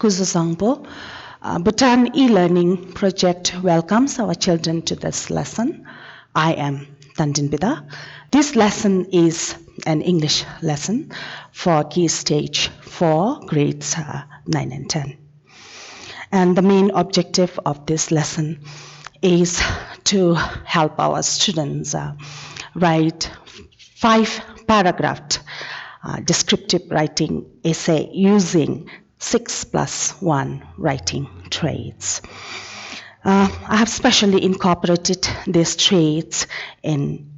Kuzusangpo. Bhutan e-learning project welcomes our children to this lesson. I am Tandinbida. This lesson is an English lesson for Key Stage 4, grades 9 and 10. And the main objective of this lesson is to help our students write 5-paragraph descriptive writing essay using 6+1 writing traits. I have specially incorporated these traits in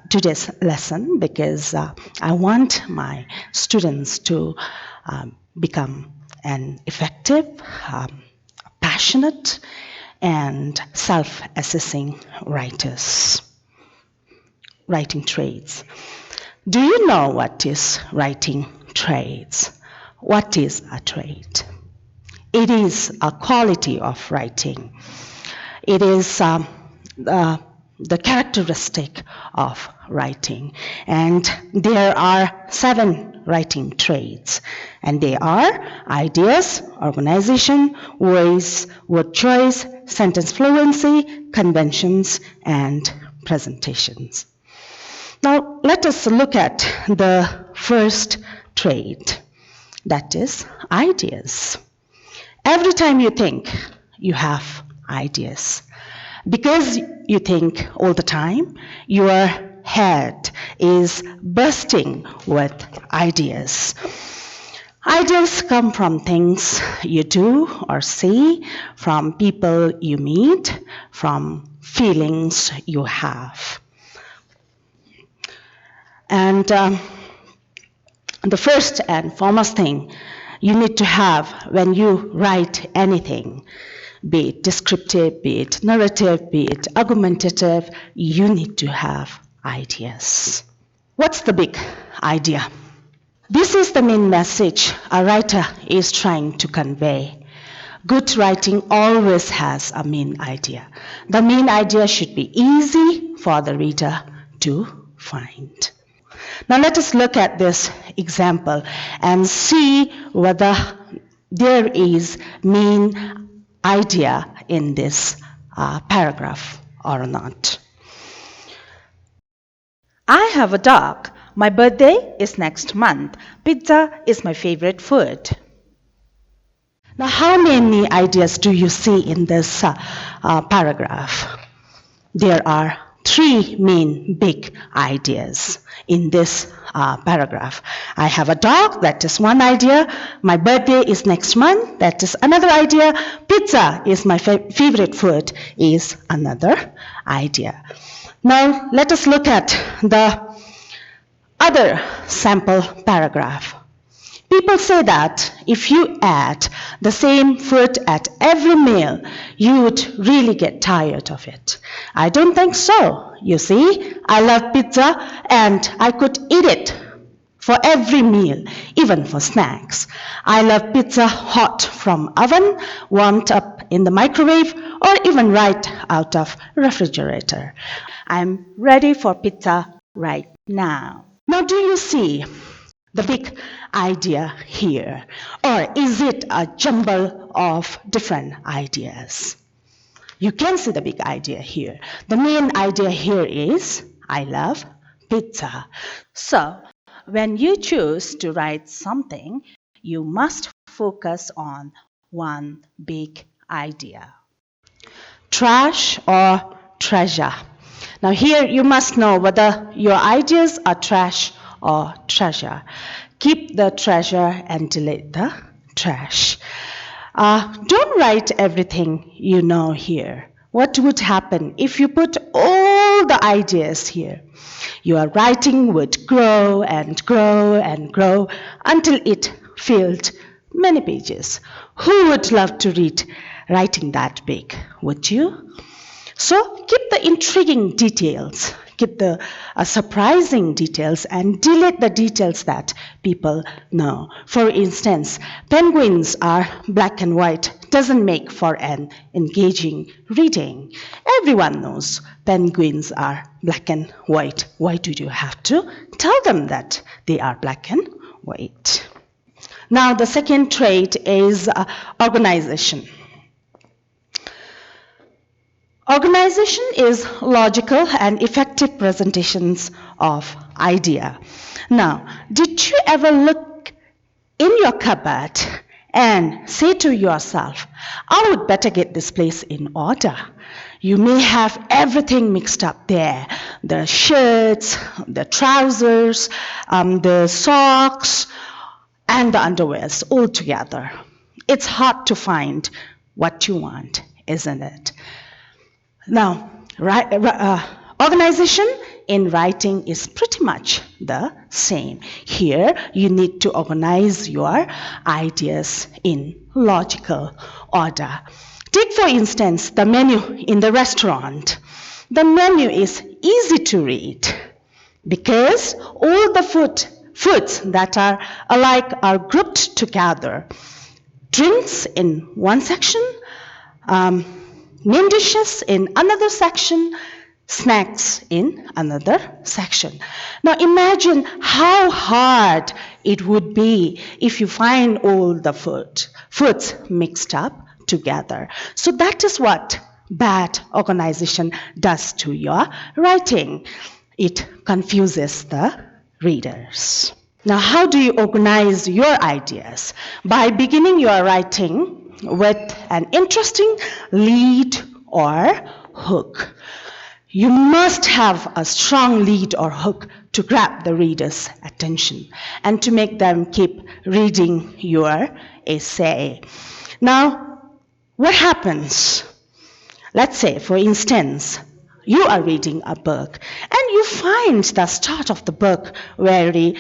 today's lesson because I want my students to become an effective, passionate, and self-assessing writers. Writing traits. Do you know what is writing traits? What is a trait? It is a quality of writing. It is the characteristic of writing. And there are 7 writing traits. And they are ideas, organization, voice, word choice, sentence fluency, conventions, and presentations. Now, let us look at the first trait. That is ideas. Every time you think, you have ideas. Because you think all the time, your head is bursting with ideas. Ideas come from things you do or see, from people you meet, from feelings you have. And the first and foremost thing you need to have when you write anything, be it descriptive, be it narrative, be it argumentative, you need to have ideas. What's the big idea? This is the main message a writer is trying to convey. Good writing always has a main idea. The main idea should be easy for the reader to find. Now let us look at this example and see whether there is main idea in this paragraph or not. I have a dog. My birthday is next month. Pizza is my favorite food. Now how many ideas do you see in this paragraph? There are 3 main big ideas in this paragraph. I have a dog, that is one idea. My birthday is next month, that is another idea. Pizza is my favorite food is another idea. Now let us look at the other sample paragraph. People say that if you add the same food at every meal, you would really get tired of it. I don't think so. You see, I love pizza and I could eat it for every meal, even for snacks. I love pizza hot from oven, warmed up in the microwave, or even right out of refrigerator. I'm ready for pizza right now. Now, do you see the big idea here? Or is it a jumble of different ideas? You can see the big idea here. The main idea here is, I love pizza. So, when you choose to write something, you must focus on one big idea. Trash or treasure? Now here you must know whether your ideas are trash or treasure. Keep the treasure and delete the trash. Don't write everything you know here. What would happen if you put all the ideas here? Your writing would grow and grow and grow until it filled many pages. Who would love to read writing that big? Would you? So keep the intriguing details, keep the surprising details, and delete the details that people know. For instance, penguins are black and white doesn't make for an engaging reading. Everyone knows penguins are black and white. Why do you have to tell them that they are black and white? Now, the second trait is organization. Organization is logical and effective presentations of idea. Now, did you ever look in your cupboard and say to yourself, I would better get this place in order? You may have everything mixed up there. The shirts, the trousers, the socks, and the underwears all together. It's hard to find what you want, isn't it? Now, organization in writing is pretty much the same. Here, you need to organize your ideas in logical order. Take, for instance, the menu in the restaurant. The menu is easy to read because all the foods that are alike are grouped together. Drinks in one section, main dishes in another section, snacks in another section. Now imagine how hard it would be if you find all the foods mixed up together. So that is what bad organization does to your writing. It confuses the readers. Now, how do you organize your ideas? By beginning your writing with an interesting lead or hook. You must have a strong lead or hook to grab the reader's attention and to make them keep reading your essay. Now, what happens? Let's say, for instance, you are reading a book and you find the start of the book very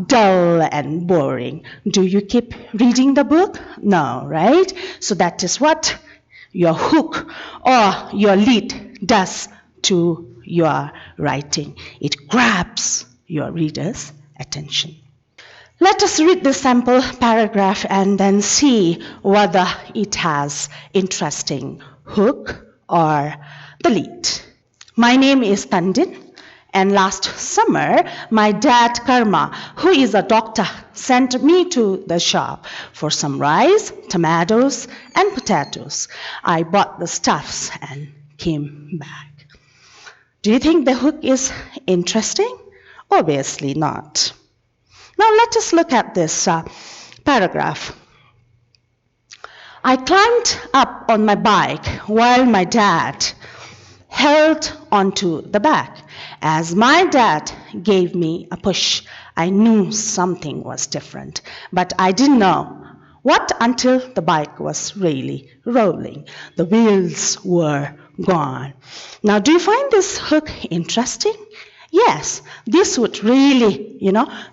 dull and boring. Do you keep reading the book? No, right? So that is what your hook or your lead does to your writing. It grabs your reader's attention. Let us read the sample paragraph and then see whether it has interesting hook or the lead. My name is Tandin, and last summer, my dad Karma, who is a doctor, sent me to the shop for some rice, tomatoes, and potatoes. I bought the stuffs and came back. Do you think the hook is interesting? Obviously not. Now let us look at this paragraph. I climbed up on my bike while my dad held onto the back. As my dad gave me a push, I knew something was different, but I didn't know what until the bike was really rolling. The wheels were gone. Now, do you find this hook interesting? Yes, this would really,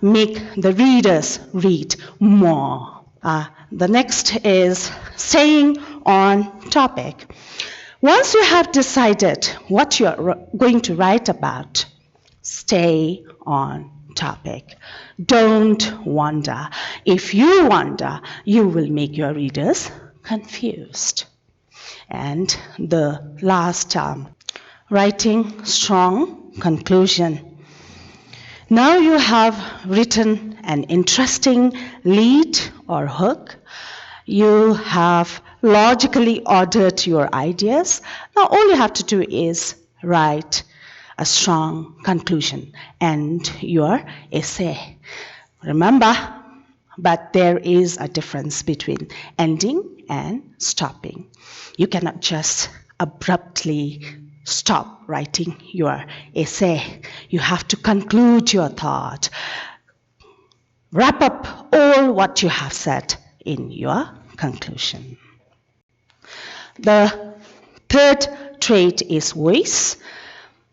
make the readers read more. The next is staying on topic. Once you have decided what you're going to write about, stay on topic. Don't wander. If you wander, you will make your readers confused. And the last, writing strong conclusion. Now you have written an interesting lead or hook. You have logically ordered your ideas. Now all you have to do is write a strong conclusion and your essay. Remember, but there is a difference between ending and stopping. You cannot just abruptly stop writing your essay. You have to conclude your thought. Wrap up all what you have said in your conclusion. The third trait is voice.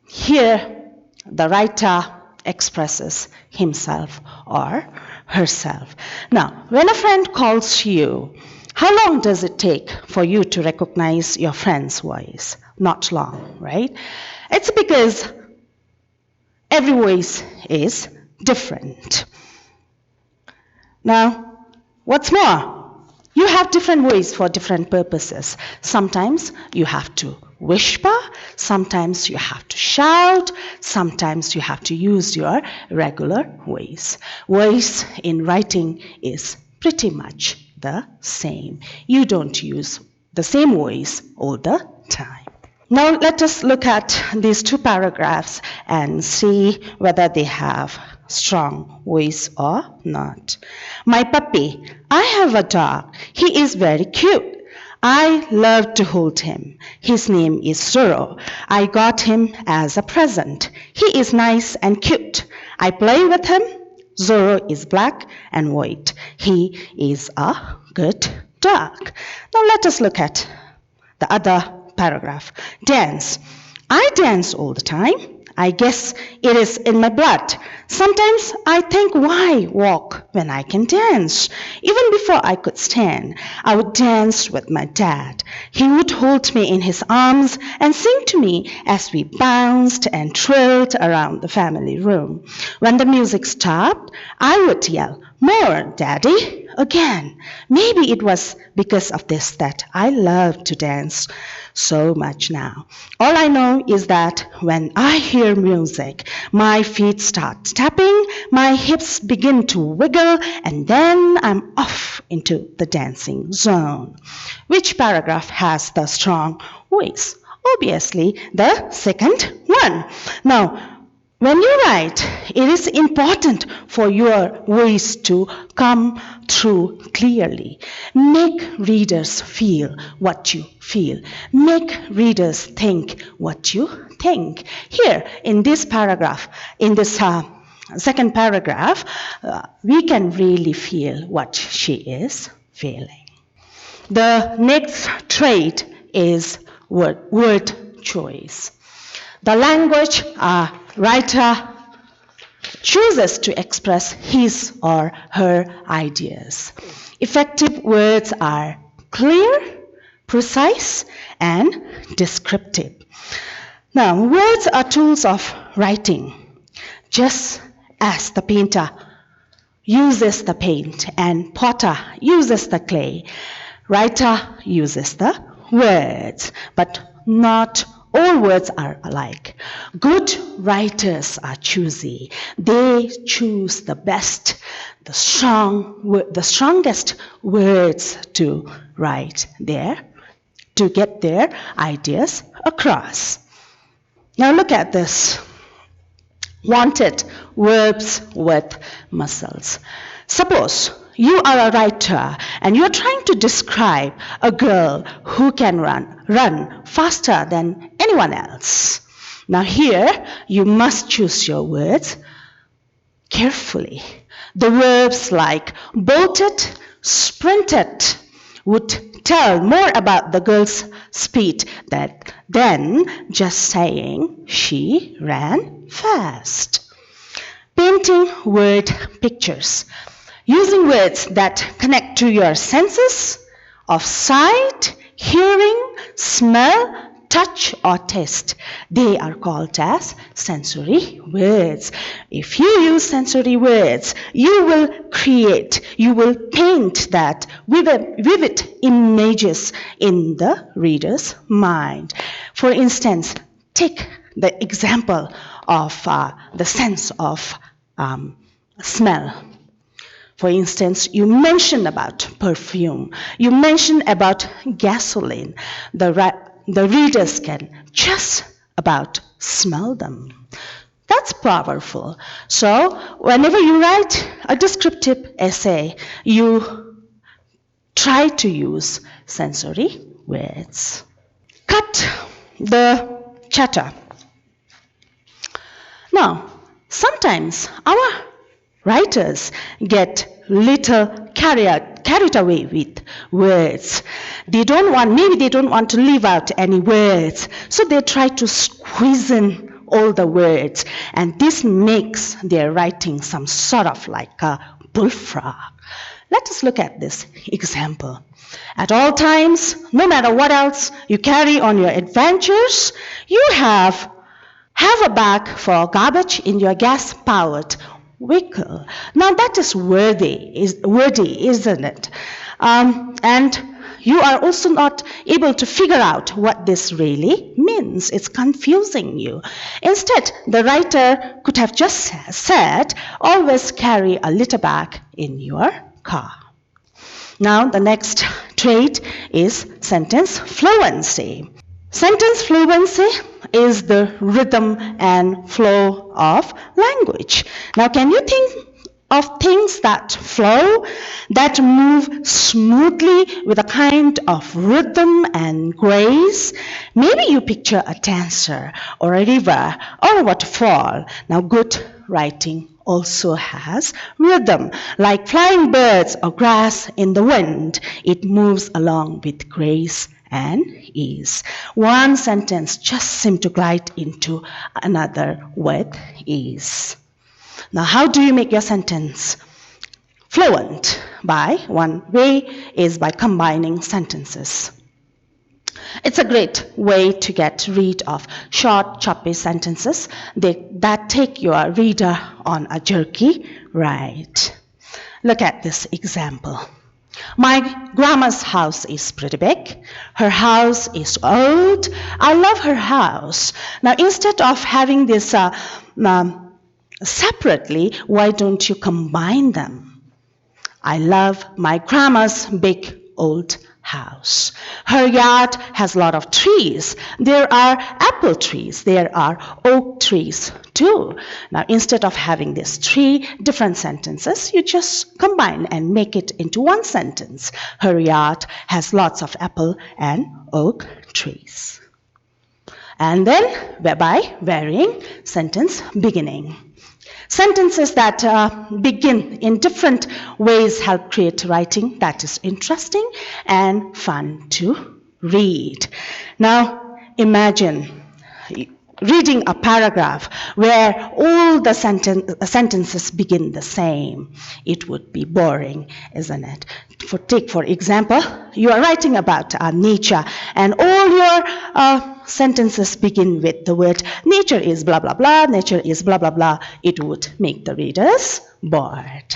Here, the writer expresses himself or herself. Now, when a friend calls you, how long does it take for you to recognize your friend's voice? Not long, right? It's because every voice is different. Now, what's more? You have different voice for different purposes. Sometimes you have to whisper, sometimes you have to shout, sometimes you have to use your regular voice. Voice in writing is pretty much the same. You don't use the same voice all the time. Now let us look at these two paragraphs and see whether they have strong voice or not. My puppy, I have a dog. He is very cute. I love to hold him. His name is Zorro. I got him as a present. He is nice and cute. I play with him. Zorro is black and white. He is a good dog. Now let us look at the other paragraph. Dance. I dance all the time. I guess it is in my blood. Sometimes I think, why walk when I can dance? Even before I could stand, I would dance with my dad. He would hold me in his arms and sing to me as we bounced and trilled around the family room. When the music stopped, I would yell, "More, Daddy!" again. Maybe it was because of this that I love to dance so much now. All I know is that when I hear music, my feet start tapping, my hips begin to wiggle, and then I'm off into the dancing zone. Which paragraph has the strong voice? Obviously, the second one. Now, when you write, it is important for your voice to come through clearly. Make readers feel what you feel. Make readers think what you think. Here, in this paragraph, in this second paragraph, we can really feel what she is feeling. The next trait is word choice. The language writer chooses to express his or her ideas. Effective words are clear, precise, and descriptive. Now, words are tools of writing. Just as the painter uses the paint and potter uses the clay, writer uses the words, but not all words are alike. Good writers are choosy. They choose the best, the strongest words to write there, to get their ideas across. Now look at this. Wanted verbs with muscles. Suppose you are a writer and you're trying to describe a girl who can run faster than anyone else. Now here, you must choose your words carefully. The verbs like bolted, sprinted would tell more about the girl's speed than just saying she ran fast. Painting word pictures. Using words that connect to your senses of sight, hearing, smell, touch, or taste. They are called as sensory words. If you use sensory words, you will paint that vivid images in the reader's mind. For instance, take the example of the sense of smell. For instance, you mentioned about perfume. You mentioned about gasoline. The readers can just about smell them. That's powerful. So whenever you write a descriptive essay, you try to use sensory words. Cut the chatter. Now, sometimes our writers get little carried away with words. Maybe they don't want to leave out any words, so they try to squeeze in all the words, and this makes their writing some sort of like a bullfrog. Let us look at this example. At all times, no matter what else you carry on your adventures, you have a bag for garbage in your gas-powered vehicle. Now that is wordy, isn't it? And you are also not able to figure out what this really means. It's confusing you. Instead, the writer could have just said, always carry a litter bag in your car. Now, the next trait is sentence fluency. Sentence fluency is the rhythm and flow of language. Now, can you think of things that flow, that move smoothly with a kind of rhythm and grace? Maybe you picture a dancer or a river or a waterfall. Now, good writing also has rhythm, like flying birds or grass in the wind. It moves along with grace and ease. One sentence just seems to glide into another with ease. Now, how do you make your sentence fluent? One way is by combining sentences. It's a great way to get rid of short, choppy sentences that take your reader on a jerky ride. Look at this example. My grandma's house is pretty big. Her house is old. I love her house. Now, instead of having this separately, why don't you combine them? I love my grandma's big old house. Her yard has a lot of trees. There are apple trees. There are oak trees too. Now, instead of having these three different sentences, you just combine and make it into one sentence. Her yard has lots of apple and oak trees. And then by varying sentence beginning. Sentences that begin in different ways help create writing that is interesting and fun to read. Now, imagine reading a paragraph where all the sentences begin the same. It would be boring, isn't it? Take for example, you are writing about nature, and all your sentences begin with the word nature is blah blah blah, nature is blah blah blah. It would make the readers bored.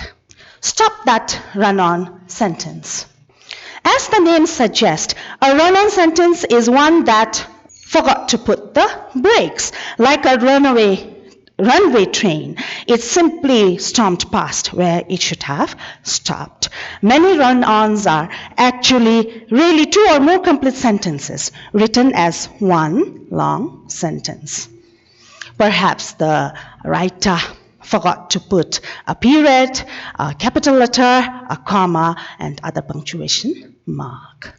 Stop that run-on sentence. As the name suggests, a run-on sentence is one that forgot to put the brakes, like a runway train. It simply stormed past where it should have stopped. Many run-ons are actually really two or more complete sentences written as one long sentence. Perhaps the writer forgot to put a period, a capital letter, a comma, and other punctuation mark.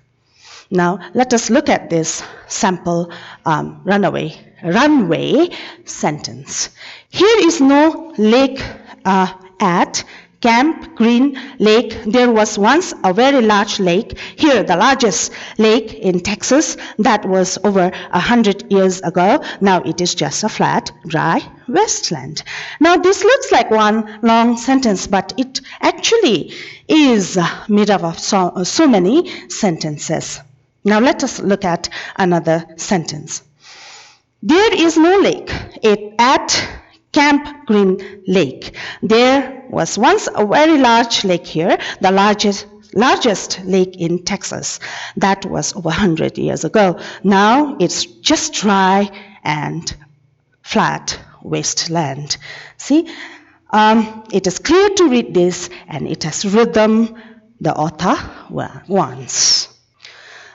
Now, let us look at this sample runway sentence. Here is no lake at Camp Green Lake. There was once a very large lake. Here, the largest lake in Texas. That was over 100 years ago. Now it is just a flat, dry wasteland. Now this looks like one long sentence, but it actually is made up of so many sentences. Now let us look at another sentence. There is no lake at Camp Green Lake. There was once a very large lake here, the largest lake in Texas. That was over 100 years ago. Now it's just dry and flat wasteland. See, it is clear to read this, and it has rhythm the author wants.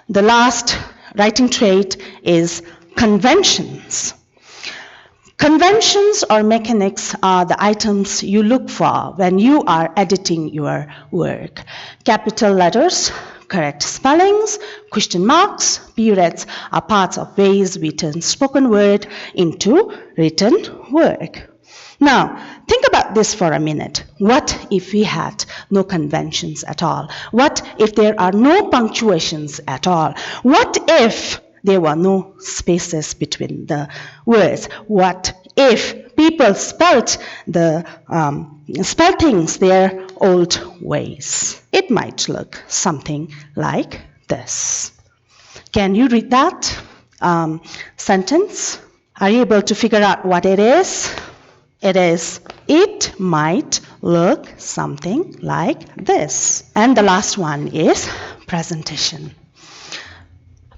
The last writing trait is conventions. Conventions or mechanics are the items you look for when you are editing your work. Capital letters, correct spellings, question marks, periods are parts of ways we turn spoken word into written work. Now, think about this for a minute. What if we had no conventions at all? What if there are no punctuations at all? What if there were no spaces between the words? What if people spell things their old ways? It might look something like this. Can you read that sentence? Are you able to figure out what it is? It might look something like this. And the last one is presentation.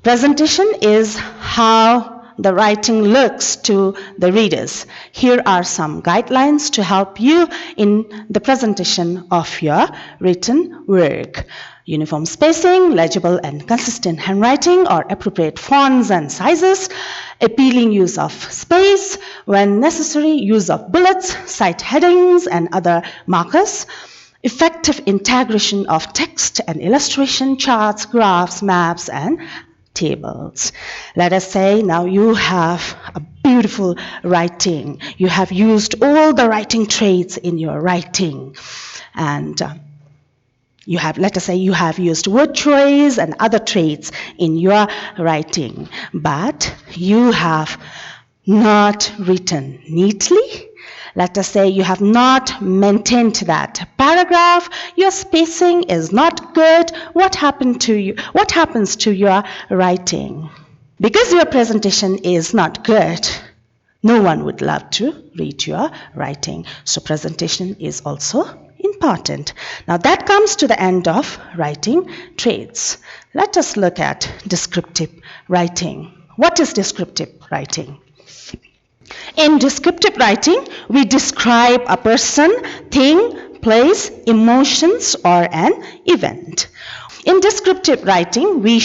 Presentation is how the writing looks to the readers. Here are some guidelines to help you in the presentation of your written work. uniform spacing, legible and consistent handwriting or appropriate fonts and sizes, appealing use of space, when necessary, use of bullets, cite headings and other markers, effective integration of text and illustration, charts, graphs, maps, and tables. Let us say now you have a beautiful writing. You have used all the writing traits in your writing. And let us say you have used word choice and other traits in your writing, but you have not written neatly. Let us say you have not maintained that paragraph. Your spacing is not good. What happened to you? What happens to your writing? Because your presentation is not good, no one would love to read your writing. So presentation is also important. Now that comes to the end of writing traits. Let us look at descriptive writing. What is descriptive writing? In descriptive writing, we describe a person, thing, place, emotions, or an event. In descriptive writing, we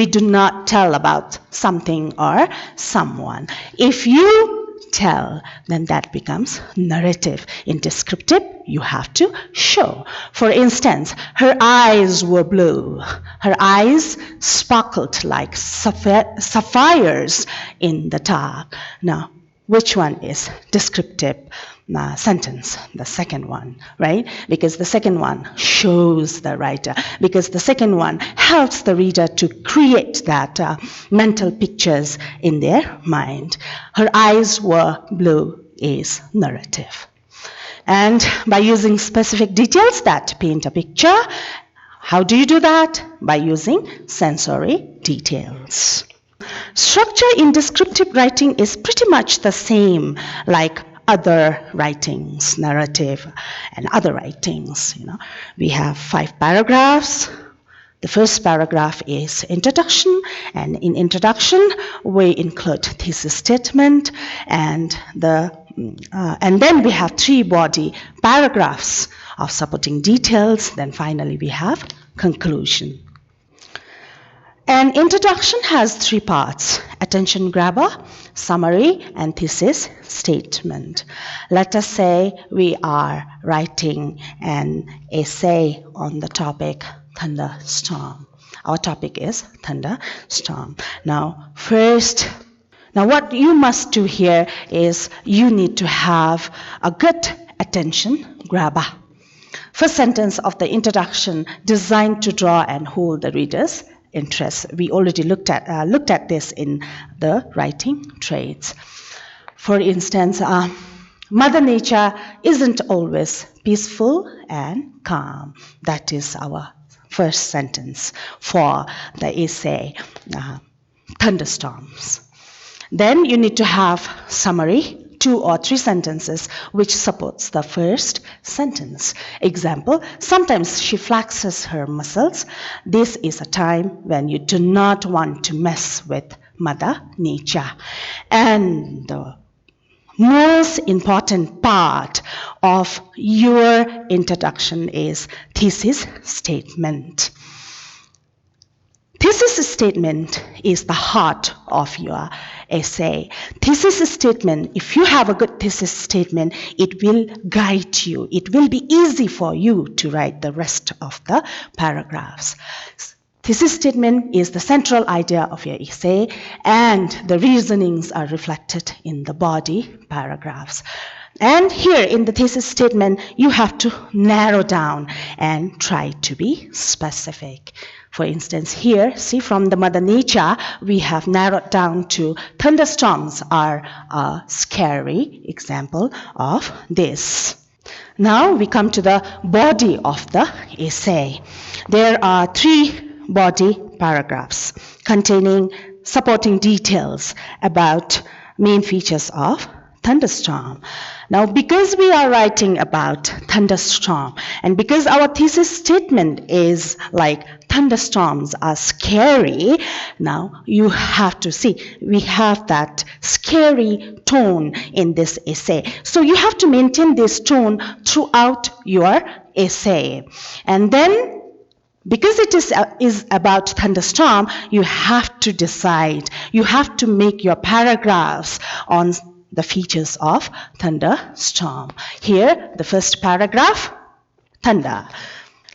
do not tell about something or someone. If you tell, then that becomes narrative. In descriptive, you have to show. For instance, her eyes were blue. Her eyes sparkled like sapphires in the dark. Now, which one is descriptive sentence? The second one, right? Because the second one shows the writer. Because the second one helps the reader to create that mental pictures in their mind. Her eyes were blue is narrative. And by using specific details that paint a picture, how do you do that? By using sensory details. Structure in descriptive writing is pretty much the same like other writings, narrative and other writings. We have 5 paragraphs. The first paragraph is introduction, and in introduction we include thesis statement, and then we have 3 body paragraphs of supporting details. Then finally we have conclusion. An introduction has 3 parts: attention grabber, summary, and thesis statement. Let us say we are writing an essay on the topic thunderstorm. Our topic is thunderstorm. Now what you must do here is you need to have a good attention grabber. First sentence of the introduction designed to draw and hold the reader's interest. We already looked at this in the writing traits. For instance, Mother Nature isn't always peaceful and calm. That is our first sentence for the essay, Thunderstorms. Then you need to have summary, 2 or 3 sentences which supports the first sentence. Example, sometimes she flexes her muscles. This is a time when you do not want to mess with Mother Nature. And the most important part of your introduction is thesis statement. Thesis statement is the heart of your essay. Thesis statement, if you have a good thesis statement, it will guide you. It will be easy for you to write the rest of the paragraphs. Thesis statement is the central idea of your essay, and the reasonings are reflected in the body paragraphs. And here in the thesis statement, you have to narrow down and try to be specific. For instance, here, see, from the Mother Nature, we have narrowed down to thunderstorms are a scary example of this. Now we come to the body of the essay. There are 3 body paragraphs containing supporting details about main features of thunderstorm. Now, because we are writing about thunderstorm, and because our thesis statement is like thunderstorms are scary, now you have to see, we have that scary tone in this essay. So you have to maintain this tone throughout your essay. And then Because it is about thunderstorm, you have to decide. You have to make your paragraphs on the features of thunderstorm. Here, the first paragraph, thunder.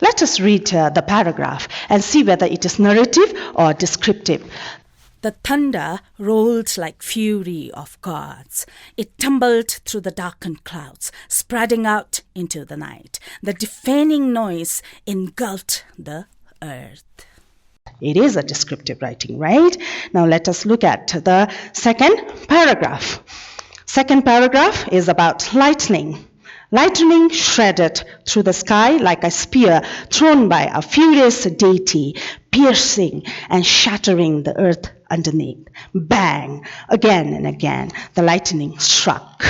Let us read the paragraph and see whether it is narrative or descriptive. The thunder rolled like fury of gods. It tumbled through the darkened clouds, spreading out into the night. The deafening noise engulfed the earth. It is a descriptive writing, right? Now let us look at the second paragraph. Second paragraph is about lightning. Lightning shredded through the sky like a spear thrown by a furious deity, piercing and shattering the earth underneath. Bang! Again and again, the lightning struck.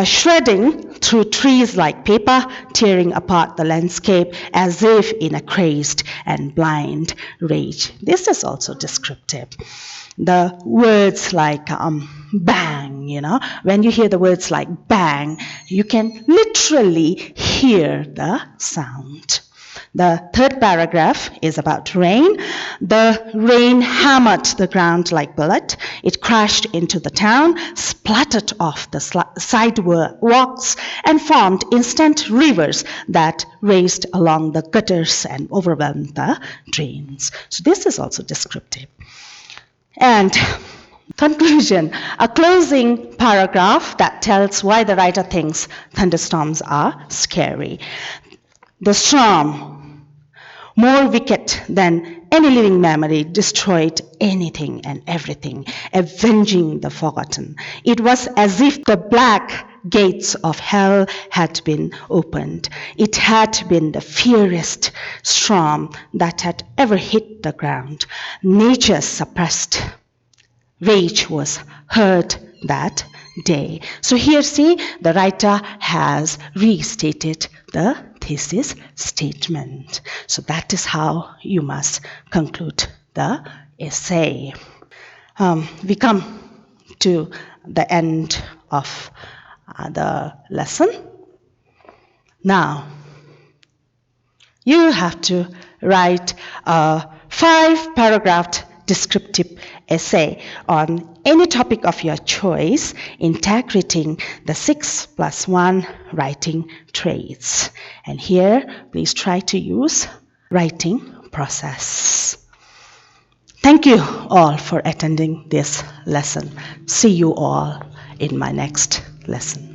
Shredding through trees like paper, tearing apart the landscape as if in a crazed and blind rage. This is also descriptive. The words like bang, when you hear the words like bang, you can literally hear the sound. The third paragraph is about rain. The rain hammered the ground like bullet. It crashed into the town, splattered off the sidewalks, and formed instant rivers that raced along the gutters and overwhelmed the drains. So this is also descriptive. And conclusion, a closing paragraph that tells why the writer thinks thunderstorms are scary. The storm, more wicked than any living memory, destroyed anything and everything, avenging the forgotten. It was as if the black gates of hell had been opened. It had been the fiercest storm that had ever hit the ground. Nature's suppressed rage was heard that day. So here, see, the writer has restated the thesis statement. So that is how you must conclude the essay. We come to the end of the lesson. Now, you have to write a 5-paragraph descriptive essay on any topic of your choice, integrating the 6+1 writing traits. And here, please try to use writing process. Thank you all for attending this lesson. See you all in my next lesson.